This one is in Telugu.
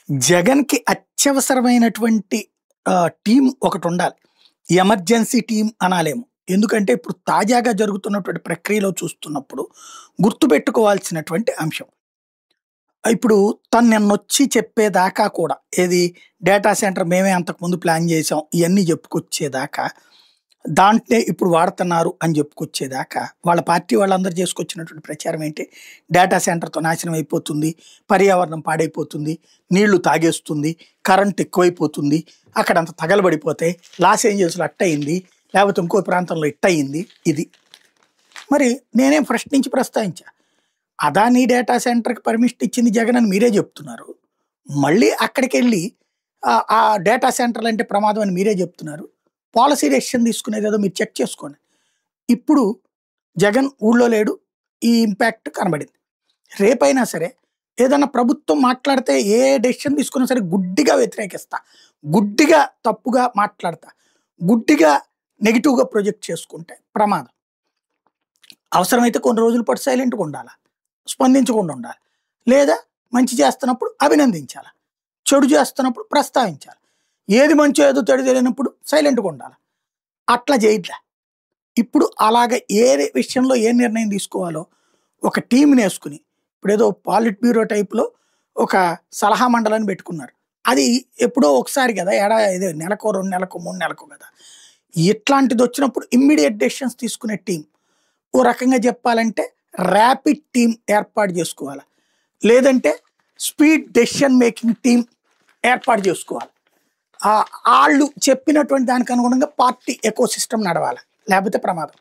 జగన్‌కి అత్యవసరమైనటువంటి టీమ్ ఒకటుండాలి. ఎమర్జెన్సీ టీమ్ అనాలేమో. ఎందుకంటే ఇప్పుడు తాజాగా జరుగుతున్నటువంటి ప్రక్రియలో చూస్తున్నప్పుడు గుర్తుపెట్టుకోవాల్సినటువంటి అంశం. ఇప్పుడు తను నిన్నొచ్చి చెప్పేదాకా కూడా ఏది డేటా సెంటర్ మేమే అంతకుముందు ప్లాన్ చేసాం ఇయన్నీ చెప్పుకొచ్చేదాకా, దాంట్నే ఇప్పుడు వాడుతున్నారు అని చెప్పుకొచ్చేదాకా వాళ్ళ పార్టీ వాళ్ళందరూ చేసుకొచ్చినటువంటి ప్రచారం ఏంటి? డేటా సెంటర్‌తో నాశనం అయిపోతుంది, పర్యావరణం పాడైపోతుంది, నీళ్లు తాగేస్తుంది, కరెంట్ ఎక్కువైపోతుంది, అక్కడంతా తగలబడిపోతాయి, లాస్ ఏంజల్స్‌లో అట్టయింది, లేకపోతే ఇంకో ప్రాంతంలో ఇట్టయింది ఇది. మరి నేనేం ఫస్ట్ నుంచి ప్రస్తావించా. అదానీ డేటా సెంటర్‌కి పర్మిషన్ ఇచ్చింది జగన్ అని మీరే చెప్తున్నారు. మళ్ళీ అక్కడికెళ్ళి ఆ డేటా సెంటర్‌లంటే ప్రమాదం అని మీరే చెప్తున్నారు. పాలసీ డెసిషన్ తీసుకునేదేదో మీరు చెక్ చేసుకోండి. ఇప్పుడు జగన్ ఊళ్ళో లేడు. ఈ ఇంపాక్ట్ కనబడింది. రేపైనా సరే ఏదన్నా ప్రభుత్వం మాట్లాడితే ఏ డెసిషన్ తీసుకున్నా సరే గుడ్డిగా వ్యతిరేకిస్తా. గుడ్డిగా తప్పుగా మాట్లాడతా. గుడ్డిగా నెగెటివ్‌గా ప్రొజెక్ట్ చేసుకుంటే ప్రమాదం. అవసరమైతే కొన్ని రోజుల పాటు సైలెంట్‌గా ఉండాలా. స్పందించకుండా ఉండాలి. లేదా మంచి చేస్తున్నప్పుడు అభినందించాలి. చెడు చేస్తున్నప్పుడు ప్రస్తావించాలి. ఏది మంచో ఏదో చెడు తెలియనప్పుడు సైలెంట్‌గా ఉండాలి. అట్లా చేయట్లే. ఇప్పుడు అలాగ ఏ విషయంలో ఏ నిర్ణయం తీసుకోవాలో ఒక టీమ్‌ని యేసుకుని ఇప్పుడేదో పాలిట్ బ్యూరో టైప్‌లో ఒక సలహా మండలిని పెట్టుకున్నారు. అది ఎప్పుడో ఒకసారి కదా! ఇది నెలకో, 2 నెలకో, 3 నెలకో కదా! ఇట్లాంటిదొచ్చినప్పుడు ఇమ్మీడియేట్ డెసిషన్స్ తీసుకునే టీమ్. ఓ రకంగా చెప్పాలంటే ర్యాపిడ్ టీమ్ ఏర్పాటు చేసుకోవాలి. లేదంటే స్పీడ్ డెసిషన్ మేకింగ్ టీమ్ ఏర్పాటు చేసుకోవాలి. ఆళ్ళు చెప్పినటువంటి దానికి అనుగుణంగా పార్టీ ఎకోసిస్టమ్ నడవాలి. లేకపోతే ప్రమాదం.